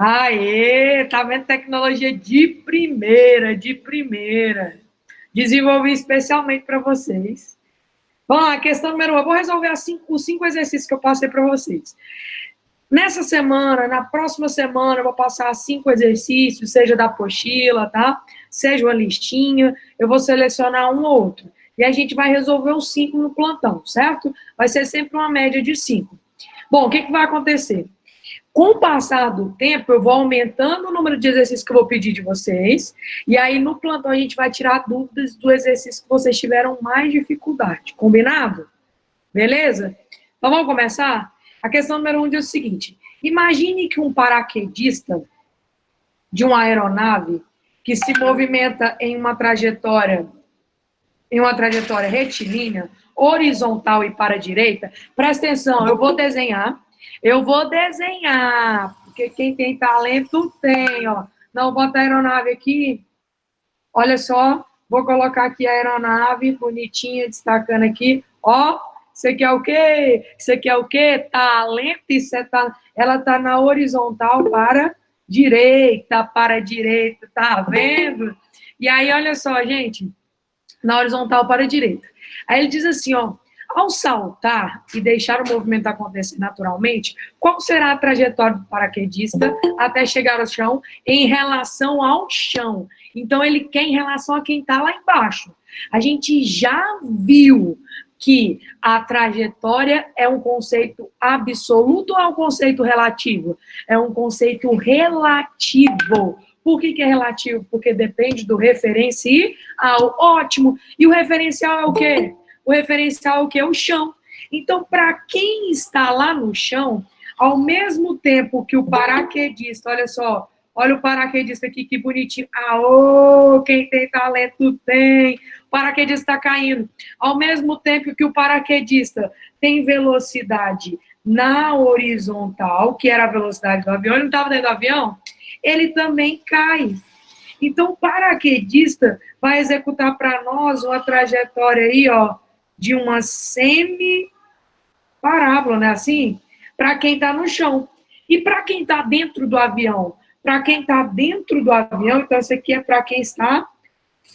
Aê, tá vendo? Tecnologia de primeira, de primeira. Desenvolvi especialmente para vocês. Vamos lá, questão número 1. Eu vou resolver os 5 exercícios que eu passei para vocês. Nessa semana, na próxima semana, eu vou passar 5 exercícios, seja da apostila, tá? Seja uma listinha, eu vou selecionar um ou outro. E a gente vai resolver os 5 no plantão, certo? Vai ser sempre uma média de 5. Bom, o que vai acontecer? Com o passar do tempo, eu vou aumentando o número de exercícios que eu vou pedir de vocês, e aí no plantão a gente vai tirar dúvidas do exercício que vocês tiveram mais dificuldade. Combinado? Beleza? Então vamos começar? A questão número 1 diz o seguinte: imagine que um paraquedista de uma aeronave que se movimenta em uma trajetória retilínea, horizontal e para a direita. Presta atenção, eu vou desenhar, porque quem tem talento tem, ó. Não, bota a aeronave aqui, olha só, vou colocar aqui a aeronave, bonitinha, destacando aqui, ó, isso aqui é o quê? Isso aqui é o quê? Talento, ela tá na horizontal para direita, tá vendo? E aí, olha só, gente, na horizontal para a direita. Aí ele diz assim, ó, ao saltar e deixar o movimento acontecer naturalmente, qual será a trajetória do paraquedista até chegar ao chão em relação ao chão? Então, ele quer em relação a quem está lá embaixo. A gente já viu que a trajetória é um conceito absoluto ou é um conceito relativo? É um conceito relativo. Por que é relativo? Porque depende do referencial. Ótimo. E o referencial é o quê? O referencial é o quê? O chão. Então, para quem está lá no chão, ao mesmo tempo que o paraquedista, olha só, olha o paraquedista aqui, que bonitinho. Quem tem talento tem. O paraquedista está caindo. Ao mesmo tempo que o paraquedista tem velocidade na horizontal, que era a velocidade do avião, ele não estava dentro do avião, ele também cai. Então, o paraquedista vai executar para nós uma trajetória aí, ó, de uma semi-parábola, né? Assim, para quem está no chão. E para quem está dentro do avião? Para quem está dentro do avião, então isso aqui é para quem está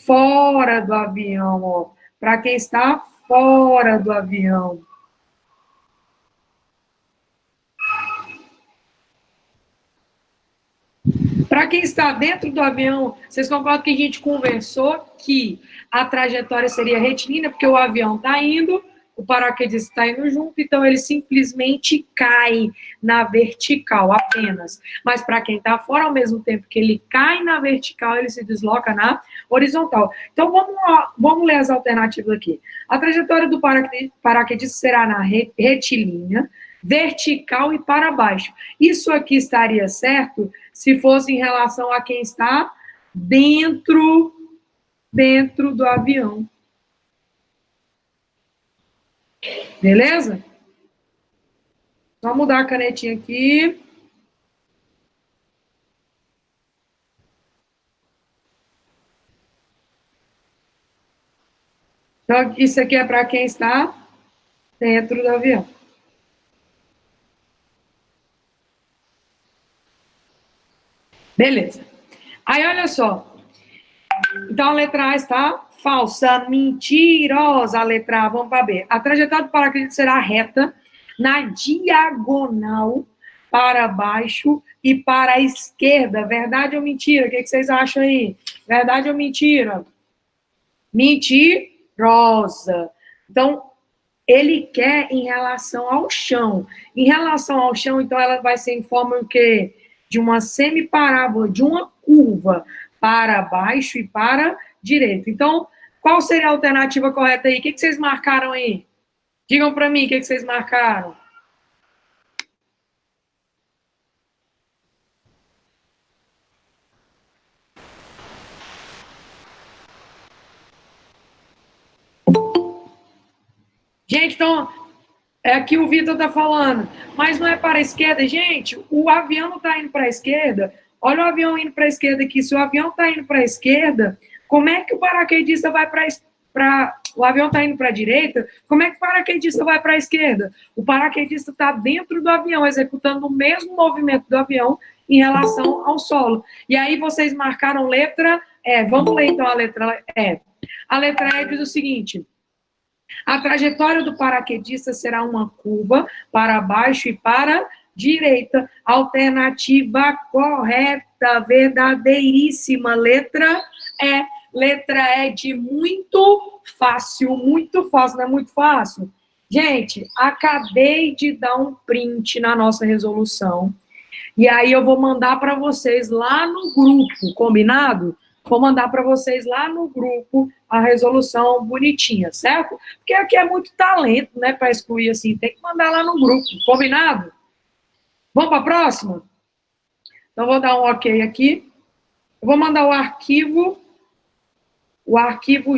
fora do avião, ó. Para quem está fora do avião. Para quem está dentro do avião, vocês concordam que a gente conversou que a trajetória seria retilínea, porque o avião está indo, o paraquedista está indo junto, então ele simplesmente cai na vertical apenas. Mas para quem está fora, ao mesmo tempo que ele cai na vertical, ele se desloca na horizontal. Então vamos ler as alternativas aqui. A trajetória do paraquedista será na retilínea, vertical e para baixo. Isso aqui estaria certo se fosse em relação a quem está dentro do avião. Beleza? Só mudar a canetinha aqui. Então, isso aqui é para quem está dentro do avião. Beleza. Aí, olha só. Então, a letra A está falsa, mentirosa. A letra A, vamos para B. A trajetória do paraquedista será reta, na diagonal, para baixo e para a esquerda. Verdade ou mentira? O que vocês acham aí? Verdade ou mentira? Mentirosa. Então, ele quer em relação ao chão. Em relação ao chão, então, ela vai ser em forma o quê? De uma semiparábola, de uma curva para baixo e para direita. Então, qual seria a alternativa correta aí? O que vocês marcaram aí? Digam para mim o que vocês marcaram. Gente, então, é aqui o Vitor está falando, mas não é para a esquerda. Gente, o avião não está indo para a esquerda. Olha o avião indo para a esquerda aqui. Se o avião está indo para a esquerda, como é que o paraquedista vai para o avião está indo para a direita, como é que o paraquedista vai para a esquerda? O paraquedista está dentro do avião, executando o mesmo movimento do avião, em relação ao solo. E aí vocês marcaram letra E. Vamos ler então a letra E. A letra E diz o seguinte: a trajetória do paraquedista será uma curva para baixo e para direita. Alternativa correta, verdadeiríssima. Letra E. Letra E de muito fácil, não é muito fácil? Gente, acabei de dar um print na nossa resolução. E aí eu vou mandar para vocês lá no grupo, combinado? Vou mandar para vocês lá no grupo a resolução bonitinha, certo? Porque aqui é muito talento, né, para excluir assim. Tem que mandar lá no grupo, combinado? Vamos para a próxima? Então, vou dar um ok aqui. Eu vou mandar o arquivo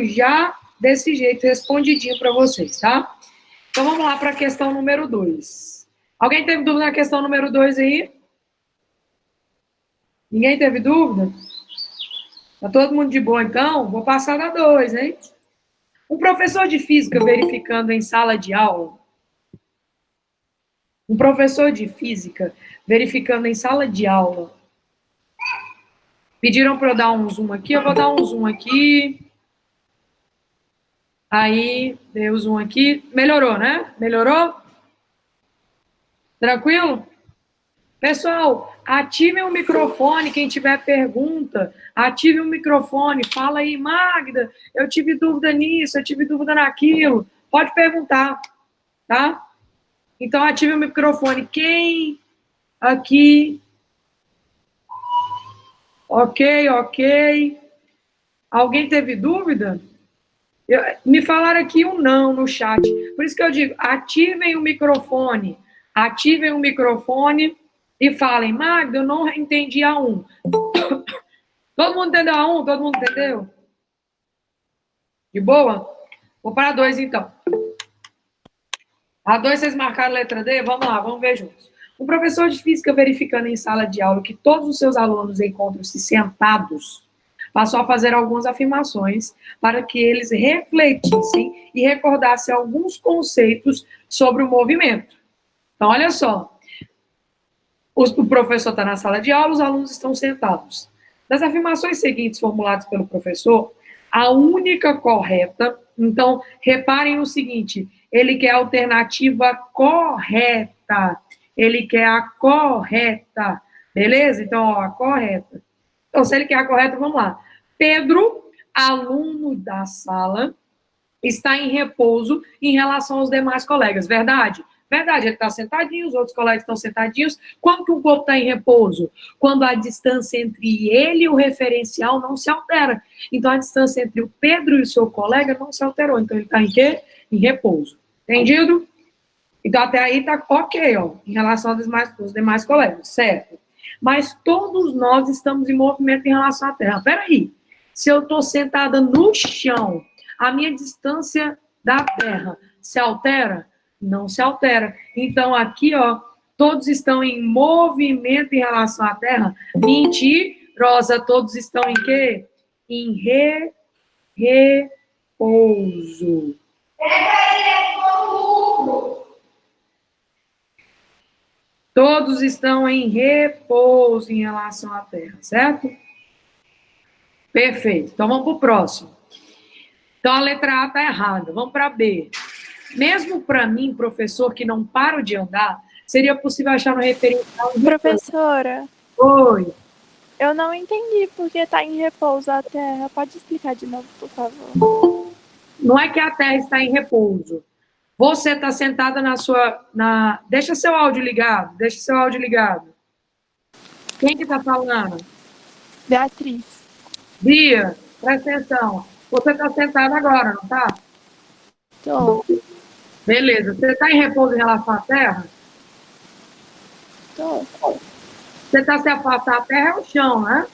já desse jeito, respondidinho para vocês, tá? Então, vamos lá para a questão número 2. Alguém teve dúvida na questão número 2 aí? Ninguém teve dúvida? Tá todo mundo de boa, então? Vou passar da 2, hein? Um professor de física verificando em sala de aula. Um professor de física verificando em sala de aula. Pediram para eu dar um zoom aqui, eu vou dar um zoom aqui. Aí, dei o zoom aqui. Melhorou, né? Melhorou? Tranquilo? Pessoal, ativem o microfone, quem tiver pergunta, ative o microfone, fala aí, Magda, eu tive dúvida nisso, eu tive dúvida naquilo, pode perguntar, tá? Então, ative o microfone. Quem aqui... Ok. Alguém teve dúvida? Me falaram aqui um não no chat, por isso que eu digo, ativem o microfone e falem, Magda, eu não entendi a 1. Todo mundo entendeu a 1? Todo mundo entendeu? De boa? Vou para a 2, então. A 2, vocês marcaram a letra D? Vamos lá, vamos ver juntos. Um professor de física verificando em sala de aula que todos os seus alunos encontram-se sentados, passou a fazer algumas afirmações para que eles refletissem e recordassem alguns conceitos sobre o movimento. Então, olha só. O professor está na sala de aula, os alunos estão sentados. Das afirmações seguintes formuladas pelo professor, a única correta, então, reparem no seguinte, ele quer a alternativa correta. Ele quer a correta. Beleza? Então, ó, a correta. Então, se ele quer a correta, vamos lá. Pedro, aluno da sala, está em repouso em relação aos demais colegas. Verdade? Verdade, ele está sentadinho, os outros colegas estão sentadinhos. Quando que o corpo está em repouso? Quando a distância entre ele e o referencial não se altera. Então, a distância entre o Pedro e o seu colega não se alterou. Então, ele está em quê? Em repouso. Entendido? Então, até aí está ok, ó, em relação aos demais colegas, certo? Mas todos nós estamos em movimento em relação à Terra. Peraí, se eu estou sentada no chão, a minha distância da Terra se altera? Não se altera. Então, aqui, ó, todos estão em movimento em relação à Terra. Mentirosa, todos estão em quê? Em repouso. Todos estão em repouso em relação à Terra, certo? Perfeito. Então, vamos para o próximo. Então, a letra A está errada. Vamos para B. Mesmo para mim, professor, que não paro de andar, seria possível achar no referencial... Professora. Oi. Eu não entendi porque está em repouso a Terra. Pode explicar de novo, por favor? Não é que a Terra está em repouso. Você está sentada na sua... Deixa seu áudio ligado. Quem que está falando? Beatriz. Bia, presta atenção. Você está sentada agora, não está? Tô. Beleza. Você está em repouso em relação à Terra? Tô. Você está se afastando da Terra, é o chão, né?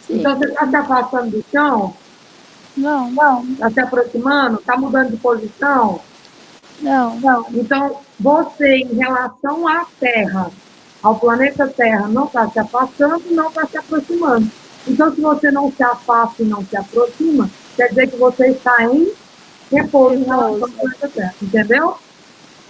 Sim. Então, você está se afastando do chão? Não. Está se aproximando? Está mudando de posição? Não. Então, você, em relação à Terra, ao planeta Terra, não está se afastando, não está se aproximando. Então, se você não se afasta e não se aproxima, quer dizer que você está em repouso em relação ao planeta Terra. Entendeu?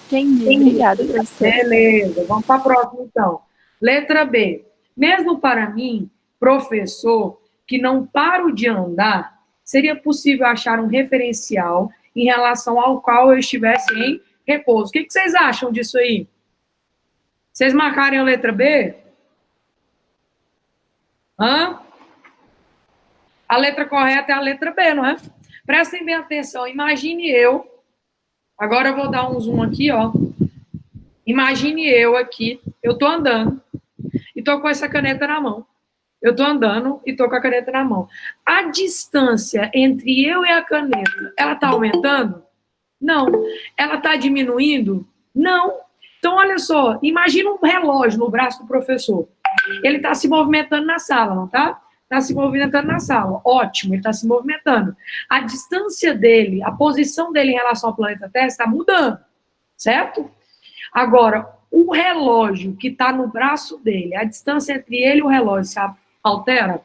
Entendi. Obrigada, professora. Beleza. Vamos para a próxima, então. Letra B. Mesmo para mim, professor, que não paro de andar, seria possível achar um referencial em relação ao qual eu estivesse em repouso. O que vocês acham disso aí? Vocês marcarem a letra B? Hã? A letra correta é a letra B, não é? Prestem bem atenção. Imagine eu. Agora eu vou dar um zoom aqui, ó. Imagine eu aqui. Eu tô andando e tô com essa caneta na mão. Eu tô andando e tô com a caneta na mão. A distância entre eu e a caneta, ela tá aumentando? Não. Ela tá diminuindo? Não. Então, olha só. Imagina um relógio no braço do professor. Ele tá se movimentando na sala, não tá? Está se movimentando na sala. Ótimo, ele está se movimentando. A distância dele, a posição dele em relação ao planeta Terra está mudando, certo? Agora, o relógio que está no braço dele, a distância entre ele e o relógio se altera?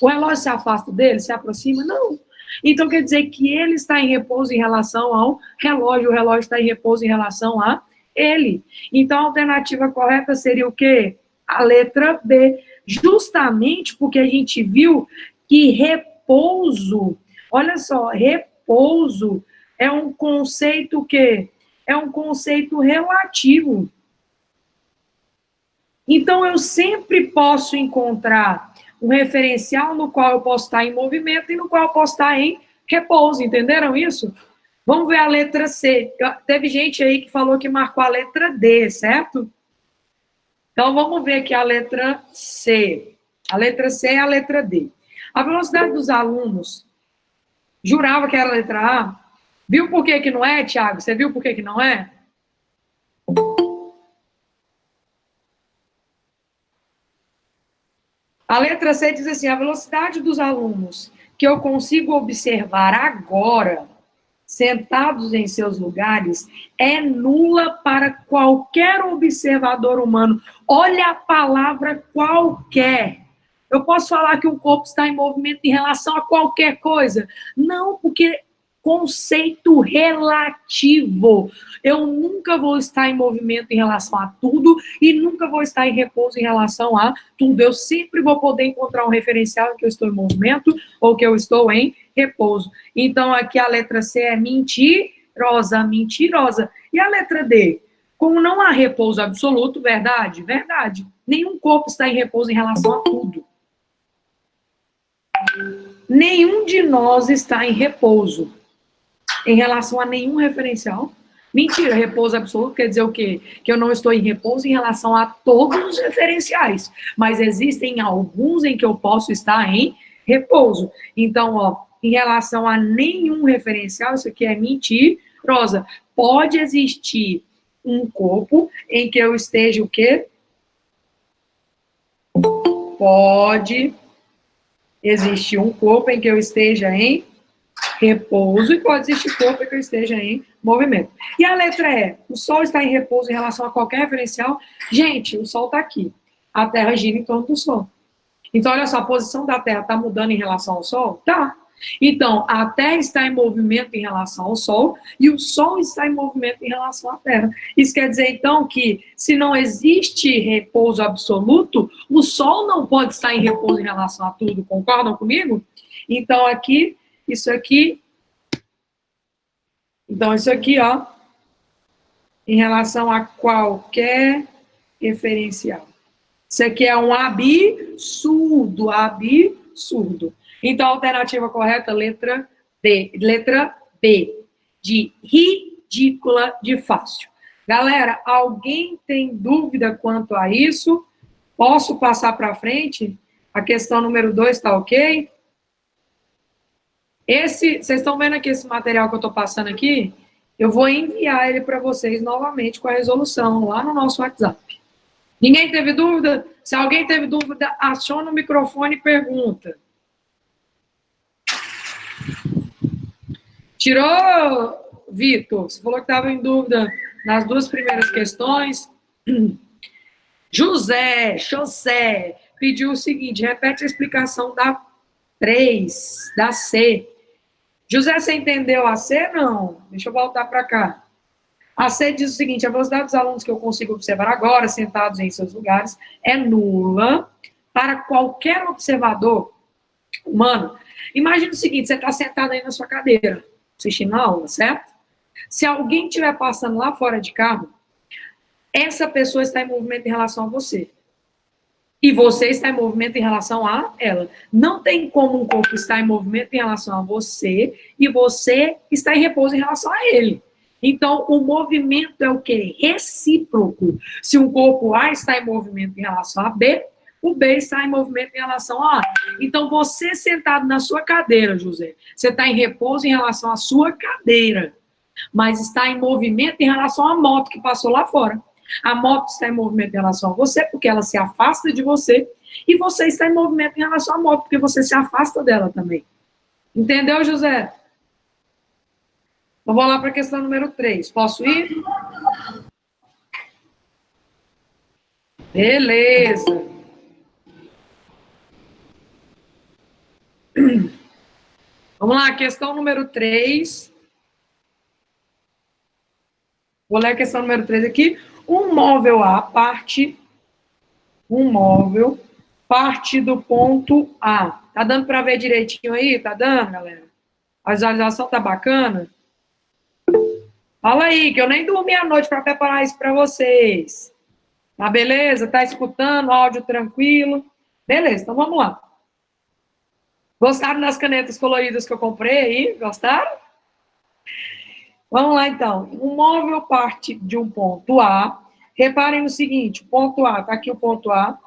O relógio se afasta dele, se aproxima? Não. Então, quer dizer que ele está em repouso em relação ao relógio, o relógio está em repouso em relação a ele. Então, a alternativa correta seria o quê? A letra B. Justamente porque a gente viu que repouso, olha só, repouso é um conceito que é um conceito relativo. Então, eu sempre posso encontrar um referencial no qual eu posso estar em movimento e no qual eu posso estar em repouso. Entenderam isso? Vamos ver a letra C. Teve gente aí que falou que marcou a letra D, certo? Então, vamos ver aqui a letra C. A letra C é a letra D. A velocidade dos alunos, jurava que era a letra A. Viu por que não é, Thiago? Você viu por que não é? A letra C diz assim, a velocidade dos alunos que eu consigo observar agora, sentados em seus lugares, é nula para qualquer observador humano. Olha a palavra qualquer. Eu posso falar que um corpo está em movimento em relação a qualquer coisa? Não, porque conceito relativo. Eu nunca vou estar em movimento em relação a tudo e nunca vou estar em repouso em relação a tudo. Eu sempre vou poder encontrar um referencial que eu estou em movimento ou que eu estou em repouso. Então, aqui a letra C é mentirosa, mentirosa. E a letra D? Como não há repouso absoluto, verdade? Verdade. Nenhum corpo está em repouso em relação a tudo. Nenhum de nós está em repouso em relação a nenhum referencial. Mentira, repouso absoluto quer dizer o quê? Que eu não estou em repouso em relação a todos os referenciais, mas existem alguns em que eu posso estar em repouso. Então, ó, em relação a nenhum referencial, isso aqui é mentirosa. Pode existir um corpo em que eu esteja o quê? Pode existir um corpo em que eu esteja em repouso e pode existir corpo em que eu esteja em movimento. E a letra E, o Sol está em repouso em relação a qualquer referencial? Gente, o Sol está aqui. A Terra gira em torno do Sol. Então, olha só, a posição da Terra está mudando em relação ao Sol? Tá. Então, a Terra está em movimento em relação ao Sol e o Sol está em movimento em relação à Terra. Isso quer dizer, então, que se não existe repouso absoluto, o Sol não pode estar em repouso em relação a tudo. Concordam comigo? Então, aqui, isso aqui... Então, isso aqui, ó, em relação a qualquer referencial. Isso aqui é um absurdo, absurdo. Então, a alternativa correta, letra D, letra B, de ridícula de fácil. Galera, alguém tem dúvida quanto a isso? Posso passar para frente? A questão número 2 está ok? Vocês estão vendo aqui esse material que eu estou passando aqui? Eu vou enviar ele para vocês novamente com a resolução lá no nosso WhatsApp. Ninguém teve dúvida? Se alguém teve dúvida, aciona o microfone e pergunta. Tirou, Vitor? Você falou que estava em dúvida nas duas primeiras questões. José pediu o seguinte, repete a explicação da 3, da C. José, você entendeu a C? Não. Deixa eu voltar para cá. A C diz o seguinte: a velocidade dos alunos que eu consigo observar agora, sentados em seus lugares, é nula para qualquer observador humano. Imagina o seguinte: você está sentado aí na sua cadeira, assistindo a aula, certo? Se alguém estiver passando lá fora de carro, essa pessoa está em movimento em relação a você. E você está em movimento em relação a ela. Não tem como um corpo estar em movimento em relação a você e você está em repouso em relação a ele. Então, o movimento é o quê? Recíproco. Se um corpo A está em movimento em relação a B, o B está em movimento em relação a A. Então, você sentado na sua cadeira, José, você está em repouso em relação à sua cadeira, mas está em movimento em relação à moto que passou lá fora. A moto está em movimento em relação a você, porque ela se afasta de você, e você está em movimento em relação à moto, porque você se afasta dela também. Entendeu, José? Então, vou lá para a questão número 3. Posso ir? Beleza. Vamos lá, questão número 3. Vou ler a questão número 3 aqui. Um móvel A parte do ponto A. Tá dando para ver direitinho aí? Tá dando, galera? A visualização tá bacana? Fala aí, que eu nem dormi à noite para preparar isso para vocês. Tá beleza? Tá escutando? Áudio tranquilo? Beleza, então vamos lá. Gostaram das canetas coloridas que eu comprei aí? Gostaram? Vamos lá, então. Um móvel parte de um ponto A. Reparem no seguinte, o ponto A, tá aqui o ponto A.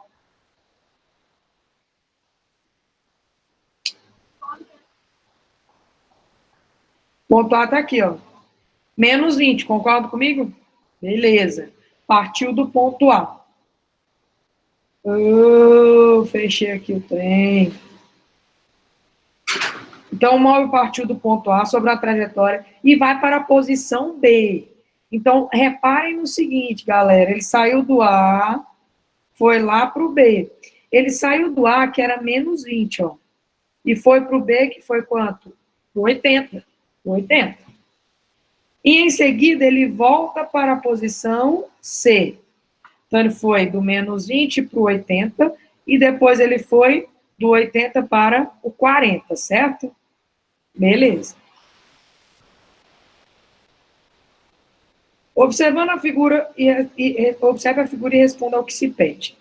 O ponto A tá aqui, ó. Menos 20, concorda comigo? Beleza. Partiu do ponto A. Fechei aqui o trem. Então, o móvel partiu do ponto A sobre a trajetória e vai para a posição B. Então, reparem no seguinte, galera. Ele saiu do A, foi lá para o B. Ele saiu do A, que era menos 20, ó. E foi para o B, que foi quanto? 80. 80. E, em seguida, ele volta para a posição C. Então, ele foi do menos 20 para o 80, e depois ele foi do 80 para o 40, certo? Beleza. Observe a figura e responda ao que se pede.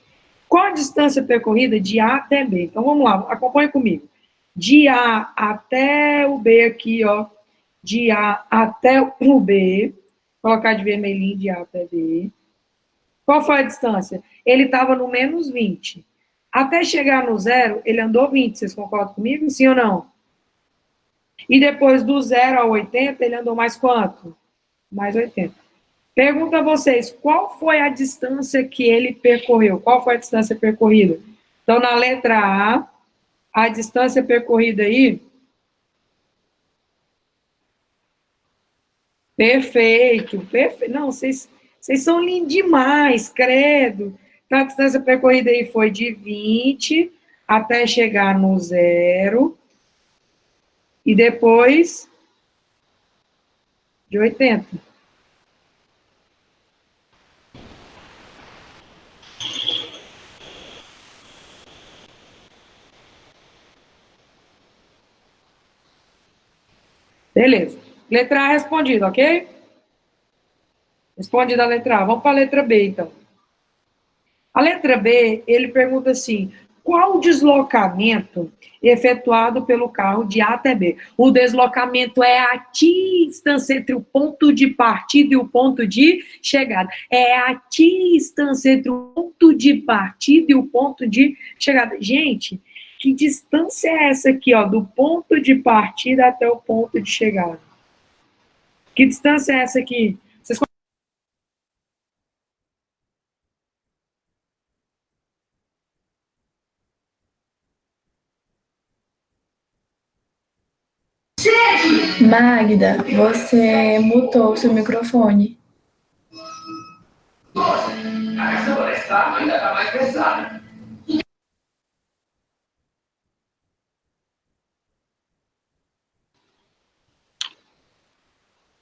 Qual a distância percorrida de A até B? Então, vamos lá, acompanhe comigo. De A até o B aqui, ó. De A até o B. Vou colocar de vermelhinho de A até B. Qual foi a distância? Ele estava no menos 20. Até chegar no zero, ele andou 20. Vocês concordam comigo? Sim ou não? E depois do 0 ao 80, ele andou mais quanto? Mais 80. Pergunto a vocês, qual foi a distância que ele percorreu? Qual foi a distância percorrida? Então, na letra A distância percorrida aí... Perfeito, perfeito. Não, vocês são lindos demais, credo. Então, a distância percorrida aí foi de 20 até chegar no zero. E depois de 80. Beleza. Letra A respondida, ok? Respondida a letra A. Vamos para a letra B, então. A letra B, ele pergunta assim, qual o deslocamento efetuado pelo carro de A até B? O deslocamento é a distância entre o ponto de partida e o ponto de chegada. É a distância entre o ponto de partida e o ponto de chegada. Gente, que distância é essa aqui, ó, do ponto de partida até o ponto de chegada? Que distância é essa aqui? Vocês... Magda, você mutou o seu microfone.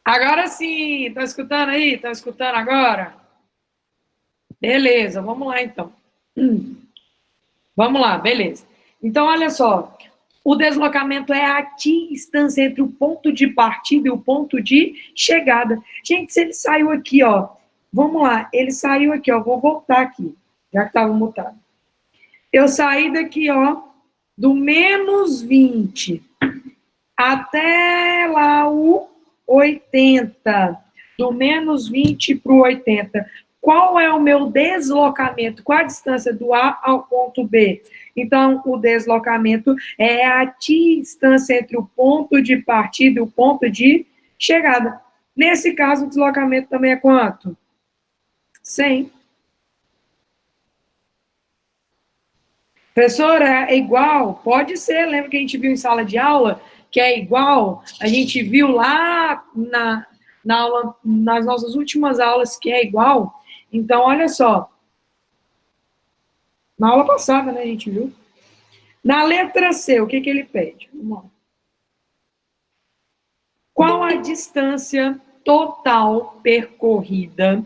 Agora sim! Estão escutando aí? Estão escutando agora? Beleza, vamos lá então. Vamos lá, beleza. Então, olha só. O deslocamento é a distância entre o ponto de partida e o ponto de chegada. Gente, se ele saiu aqui, ó. Vamos lá, ele saiu aqui, ó. Vou voltar aqui, já que estava mutado. Eu saí daqui, ó, do menos 20 até lá o 80. Do menos 20 para o 80. Qual é o meu deslocamento? Qual a distância do A ao ponto B? Então, o deslocamento é a distância entre o ponto de partida e o ponto de chegada. Nesse caso, o deslocamento também é quanto? 100. Professora, é igual? Pode ser. Lembra que a gente viu em sala de aula que é igual? A gente viu lá na aula, nas nossas últimas aulas que é igual. Então, olha só. Na aula passada, né, a gente viu. Na letra C, o que, que ele pede? Vamos lá. Qual a distância total percorrida,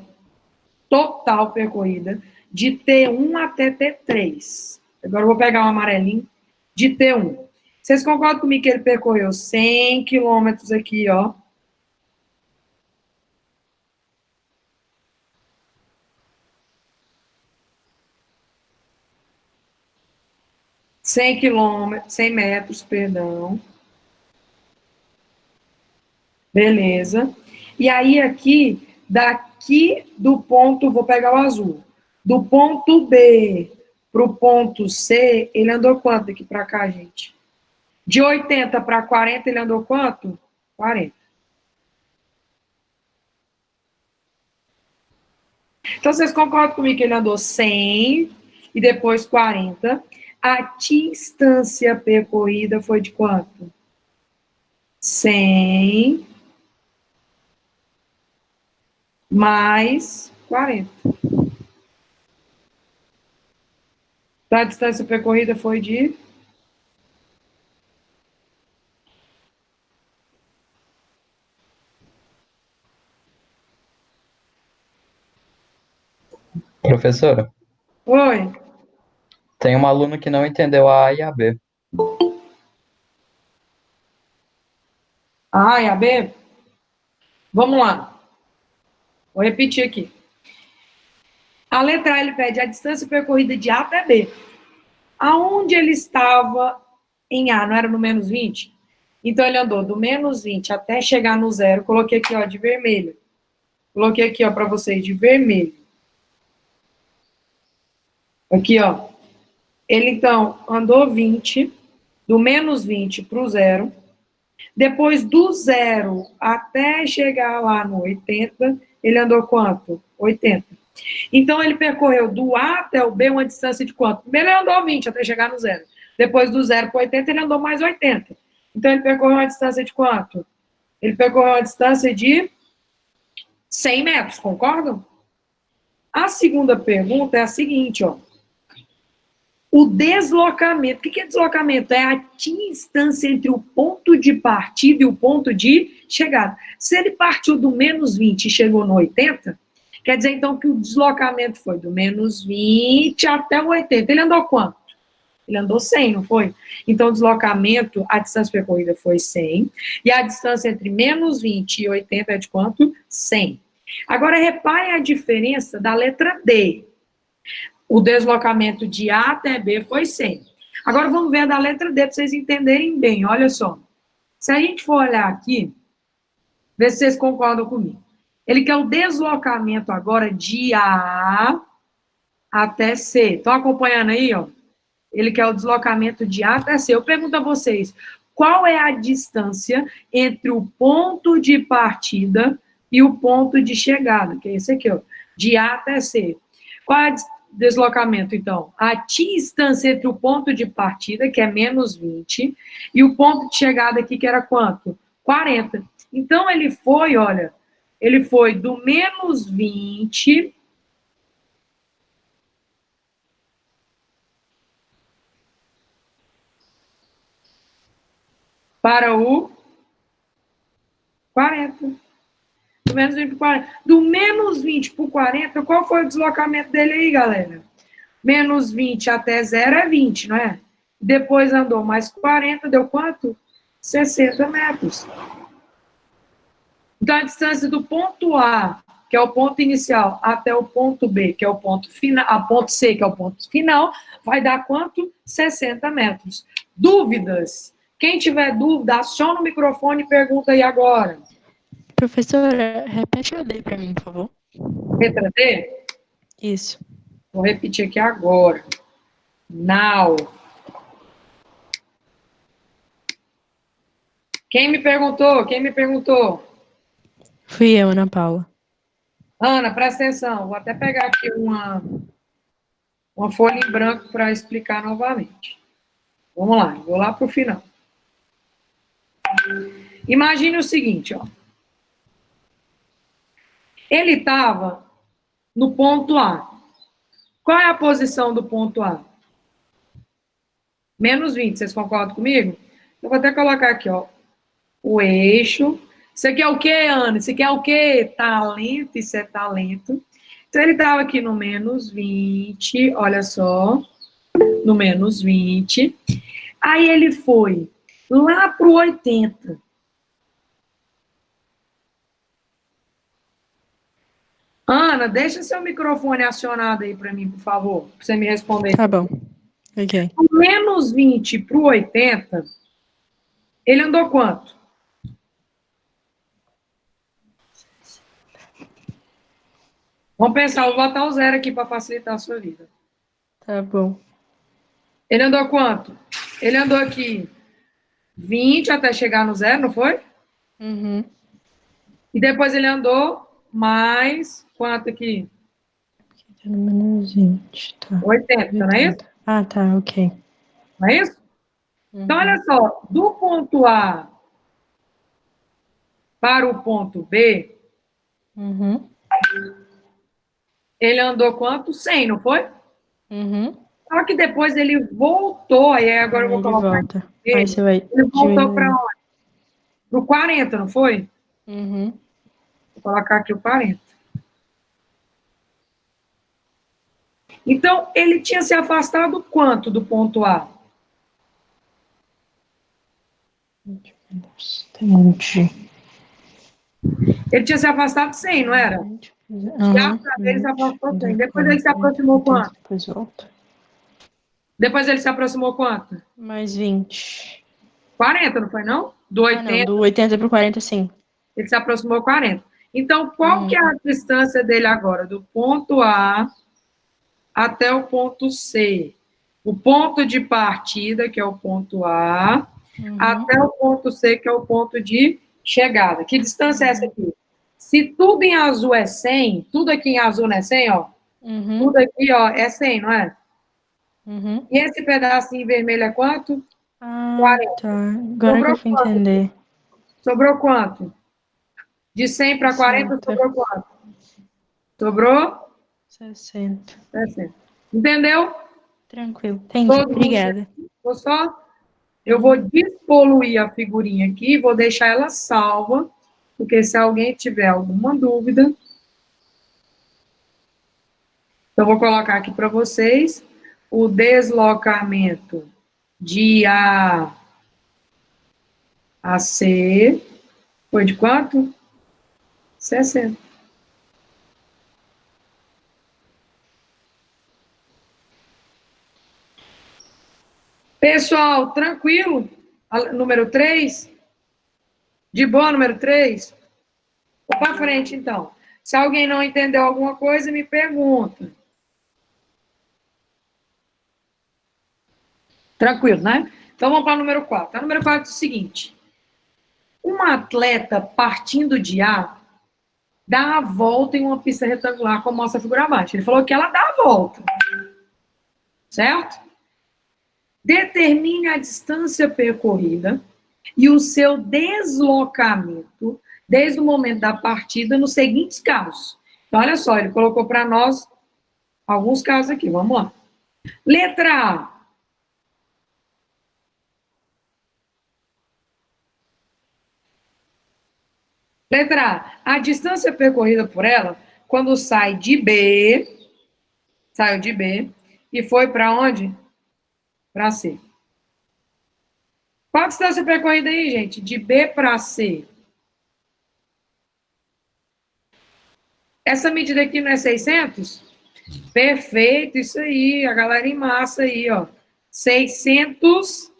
de T1 até T3? Agora eu vou pegar um amarelinho, de T1. Vocês concordam comigo que ele percorreu 100 quilômetros aqui, ó? Quilômetros, 100 metros, perdão. Beleza. E aí aqui, daqui do ponto, vou pegar o azul, do ponto B para o ponto C, ele andou quanto daqui para cá, gente? De 80 para 40, ele andou quanto? 40. Então, vocês concordam comigo que ele andou 100 e depois 40. A distância percorrida foi de quanto? 100 mais 40. Então, a distância percorrida foi de... Professora, Oi. tem um aluno que não entendeu a A e a B. A e a B? Vamos lá. Vou repetir aqui. A letra A, ele pede a distância percorrida de A até B. Aonde ele estava em A, não era no menos 20? Então, ele andou do menos 20 até chegar no zero. Coloquei aqui, ó, de vermelho. Coloquei aqui, ó, para vocês, de vermelho. Aqui, ó. Ele, então, andou 20, do menos 20 para o zero. Depois, do zero até chegar lá no 80, ele andou quanto? 80. Então, ele percorreu do A até o B uma distância de quanto? Primeiro, ele andou 20 até chegar no zero. Depois, do zero para 80, ele andou mais 80. Então, ele percorreu uma distância de quanto? Ele percorreu uma distância de 100 metros, concordam? A segunda pergunta é a seguinte, ó. O deslocamento. O que é deslocamento? É a distância entre o ponto de partida e o ponto de chegada. Se ele partiu do menos 20 e chegou no 80, quer dizer, então, que o deslocamento foi do menos 20 até o 80. Ele andou quanto? Ele andou 100, não foi? Então, o deslocamento, a distância percorrida foi 100. E a distância entre menos 20 e 80 é de quanto? 100. Agora, repare a diferença da letra D. O deslocamento de A até B foi 100. Agora, vamos ver a da letra D para vocês entenderem bem. Olha só. Se a gente for olhar aqui, ver se vocês concordam comigo. Ele quer o deslocamento agora de A até C. Estão acompanhando aí, ó? Ele quer o deslocamento de A até C. Eu pergunto a vocês, qual é a distância entre o ponto de partida e o ponto de chegada? Que é esse aqui, ó. De A até C. Qual é o deslocamento, então? A distância entre o ponto de partida, que é menos 20, e o ponto de chegada aqui, que era quanto? 40. Então, ele foi, olha, ele foi do menos 20 para o 40. Do menos 20 para 40. Do menos 20 para 40, qual foi o deslocamento dele aí, galera? Menos 20 até 0 é 20, não é? Depois andou mais 40, deu quanto? 60 metros. Então, a distância do ponto A, que é o ponto inicial, até o ponto B, que é o ponto final, a ponto C, que é o ponto final, vai dar quanto? 60 metros. Dúvidas? Quem tiver dúvida, aciona o microfone e pergunta aí agora. Professora, repete a D para mim, por favor. Letra D? Isso. Vou repetir aqui agora. Now. Quem me perguntou? Quem me perguntou? Fui eu, Ana Paula. Ana, presta atenção. Vou até pegar aqui uma folha em branco para explicar novamente. Vamos lá, vou lá para o final. Imagine o seguinte, ó. Ele estava no ponto A. Qual é a posição do ponto A? Menos 20, vocês concordam comigo? Eu vou até colocar aqui, ó. O eixo. Isso aqui é o quê, Ana? Isso aqui é o quê? Talento, isso é talento. Então, ele estava aqui no menos 20, olha só. No menos 20. Aí ele foi lá para o 80. Ana, deixa seu microfone acionado aí para mim, por favor, para você me responder. Tá bom. Ok. Do menos 20 para o 80, ele andou quanto? Vamos pensar, vou botar o zero aqui para facilitar a sua vida. Tá bom. Ele andou quanto? Ele andou aqui 20 até chegar no zero, não foi? Uhum. E depois ele andou mais quanto aqui? Tá no menos 20, tá. 80, não é isso? Ah, tá, ok. Não é isso? Então, olha só, do ponto A para o ponto B, Uhum. ele andou quanto? 100, não foi? Uhum. Só que depois ele voltou, aí agora eu vou Ele colocar volta. aqui, Aí você vai ele voltou diminuir. para onde? Para o 40, não foi? Uhum. Vou colocar aqui o 40. Então, ele tinha se afastado quanto do ponto A? Entendi. Ele tinha se afastado 100, não era? Já para ele se afastou 100. Depois ele se aproximou quanto? Depois volta. Depois ele se aproximou quanto? Mais 20. 40, não foi não? Do Ah, não. 80, Do 80 pro 40, sim. ele se aproximou 40. Então, qual que é a distância dele agora? Do ponto A até o ponto C. O ponto de partida, que é o ponto A, até o ponto C, que é o ponto de chegada. Que distância é essa aqui? Se tudo em azul é 100, tudo aqui em azul não é 100, ó. Tudo aqui, ó, é 100, não é? E esse pedacinho vermelho é quanto? Ah, 40. tá. Agora que eu fui entender. Sobrou quanto? De 100 para 40, sobrou quanto? Sobrou? 60. 60. Entendeu? Tranquilo. Entendi. Todo mundo Obrigada. Vou só? Eu vou despoluir a figurinha aqui, vou deixar ela salva, porque se alguém tiver alguma dúvida, eu vou colocar aqui para vocês o deslocamento de A a C foi de quanto? 60. Pessoal, tranquilo? Número 3? De boa, número 3? Vou para frente, então. Se alguém não entendeu alguma coisa, me pergunta. Tranquilo, né? Então vamos para o número 4. O número 4 é o seguinte: uma atleta partindo de A dá a volta em uma pista retangular, como mostra a figura abaixo. Ele falou que ela dá a volta. Certo? Determine a distância percorrida e o seu deslocamento desde o momento da partida nos seguintes casos. Então, olha só, ele colocou para nós alguns casos aqui. Vamos lá. Letra A. Letra A. A distância percorrida por ela quando sai de B, saiu de B, e foi para onde? Para C. Qual a distância percorrida aí, gente? De B para C. Essa medida aqui não é 600? Perfeito, isso aí. A galera em massa aí, ó. 600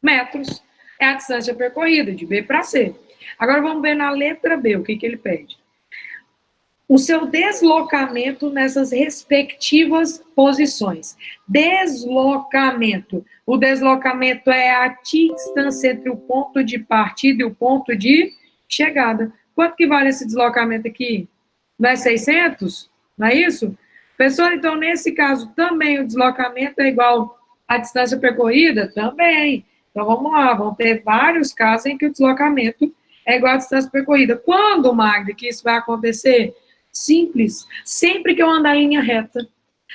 metros é a distância percorrida, de B para C. Agora vamos ver na letra B, o que ele pede. O seu deslocamento nessas respectivas posições. Deslocamento. O deslocamento é a distância entre o ponto de partida e o ponto de chegada. Quanto que vale esse deslocamento aqui? Não é 600? Não é isso? Professor, então, nesse caso, também o deslocamento é igual à distância percorrida? Também. Então, vamos lá. Vão ter vários casos em que o deslocamento é igual à distância percorrida. Quando, Magda, que isso vai acontecer? Simples. Sempre que eu andar em linha reta.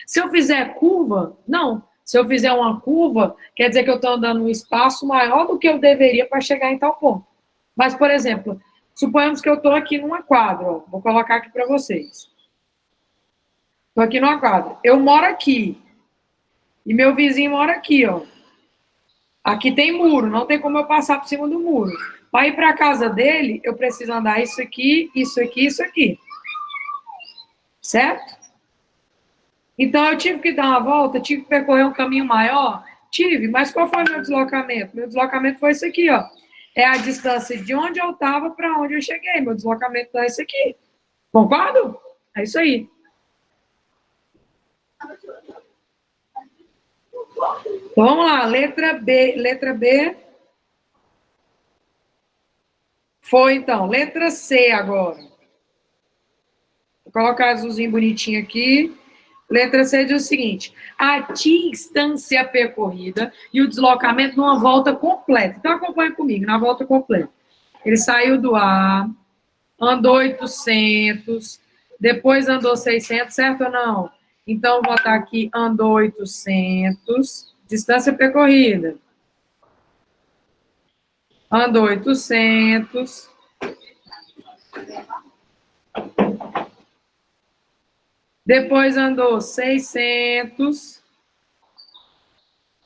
Se eu fizer curva, não. Se eu fizer uma curva, quer dizer que eu estou andando um espaço maior do que eu deveria para chegar em tal ponto. Mas, por exemplo, suponhamos que eu estou aqui numa quadra. Ó. Vou colocar aqui para vocês. Estou aqui numa quadra. Eu moro aqui. E meu vizinho mora aqui, ó. Aqui tem muro. Não tem como eu passar por cima do muro. Para ir para a casa dele, eu preciso andar isso aqui, isso aqui, isso aqui. Certo? Então, eu tive que dar uma volta, tive que percorrer um caminho maior? Tive, mas qual foi o meu deslocamento? Meu deslocamento foi esse aqui, ó. É a distância de onde eu estava para onde eu cheguei. Meu deslocamento é esse aqui. Concordo? É isso aí. Então, vamos lá. Letra B. Letra B. Foi, então. Letra C agora. Vou colocar azulzinho bonitinho aqui. Letra C diz o seguinte: a distância percorrida e o deslocamento numa volta completa. Então, acompanha comigo, na volta completa. Ele saiu do A, andou 800, depois andou 600, certo ou não? Então, vou botar aqui, andou 800, distância percorrida. Andou 800. Depois andou 600.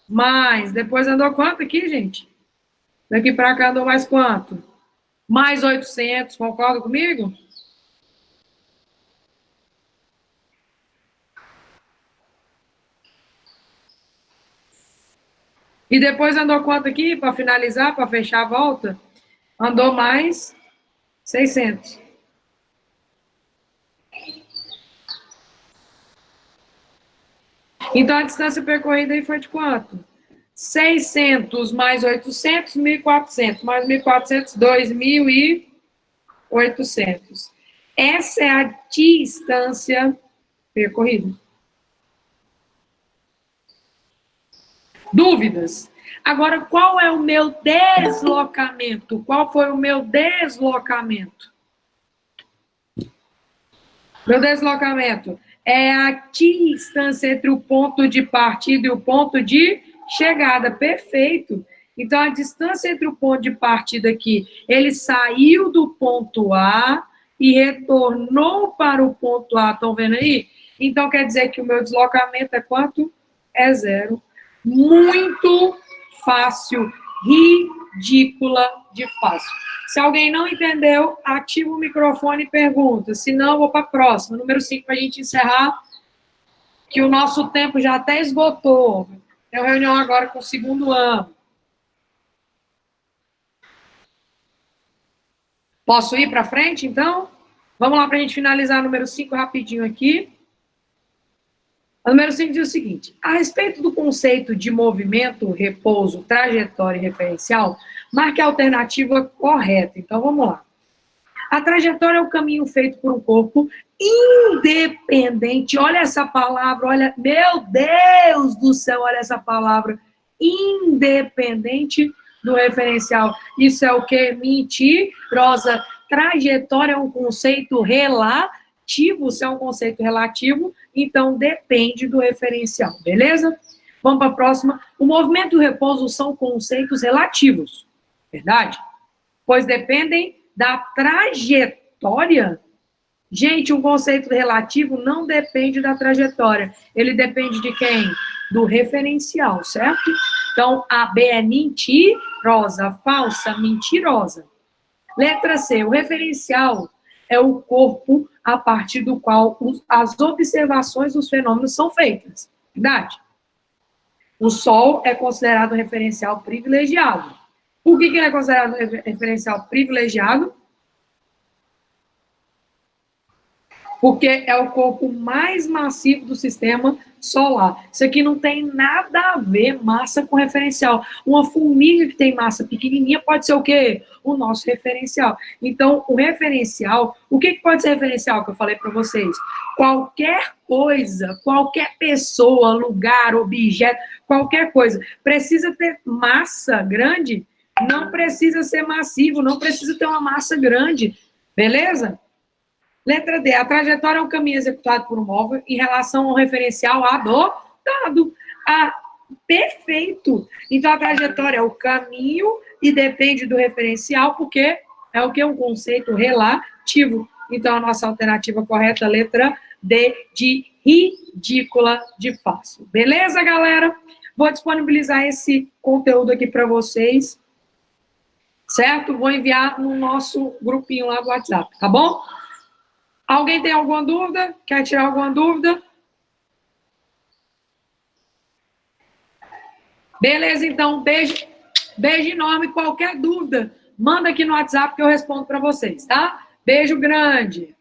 Mais. Depois andou quanto aqui, gente? Daqui para cá andou mais quanto? Mais 800. Concorda comigo? E depois andou quanto aqui? Para finalizar, para fechar a volta? Andou mais 600. Então, a distância percorrida aí foi de quanto? 600 mais 800, 1.400. Mais 1.400, 2.800. Essa é a distância percorrida. Dúvidas? Agora, qual é o meu deslocamento? Qual foi o meu deslocamento? Meu deslocamento é a distância entre o ponto de partida e o ponto de chegada. Perfeito. Então, a distância entre o ponto de partida aqui, ele saiu do ponto A e retornou para o ponto A. Estão vendo aí? Então, quer dizer que o meu deslocamento é quanto? É 0. Muito fácil. Ridícula de fácil. Se alguém não entendeu, ativa o microfone e pergunta. Se não, eu vou para a próxima. Número 5, para a gente encerrar, que o nosso tempo já até esgotou. Tem uma reunião agora com o segundo ano. Posso ir para frente, então? Vamos lá para a gente finalizar o número 5 rapidinho aqui. O número 5 diz o seguinte: a respeito do conceito de movimento, repouso, trajetória e referencial, marque a alternativa correta. Então, vamos lá. A trajetória é o caminho feito por um corpo independente. Olha essa palavra, olha, meu Deus do céu, olha essa palavra, independente do referencial. Isso é o que? Mentirosa. Trajetória é um conceito relativo, se é um conceito relativo, então depende do referencial, beleza? Vamos para a próxima. O movimento e o repouso são conceitos relativos, verdade? Pois dependem da trajetória. Gente, um conceito relativo não depende da trajetória. Ele depende de quem? Do referencial, certo? Então, a B é mentirosa, falsa, mentirosa. Letra C, o referencial é o corpo a partir do qual as observações dos fenômenos são feitas. Verdade? O Sol é considerado um referencial privilegiado. Por que ele é considerado um referencial privilegiado? Porque é o corpo mais massivo do sistema solar. Isso aqui não tem nada a ver massa com referencial. Uma formiga que tem massa pequenininha pode ser o quê? O nosso referencial. Então, o referencial, o que pode ser referencial que eu falei para vocês? Qualquer coisa, qualquer pessoa, lugar, objeto, qualquer coisa, precisa ter massa grande? Não precisa ser massivo, não precisa ter uma massa grande. Beleza? Letra D, a trajetória é um caminho executado por um móvel em relação ao referencial adotado. Perfeito! Então, a trajetória é o caminho e depende do referencial, porque é o que? Um conceito relativo. Então, a nossa alternativa correta, letra D, de ridícula de fácil. Beleza, galera? Vou disponibilizar esse conteúdo aqui para vocês, certo? Vou enviar no nosso grupinho lá do WhatsApp, tá bom? Alguém tem alguma dúvida? Quer tirar alguma dúvida? Beleza, então, beijo enorme. Qualquer dúvida, manda aqui no WhatsApp que eu respondo para vocês, tá? Beijo grande.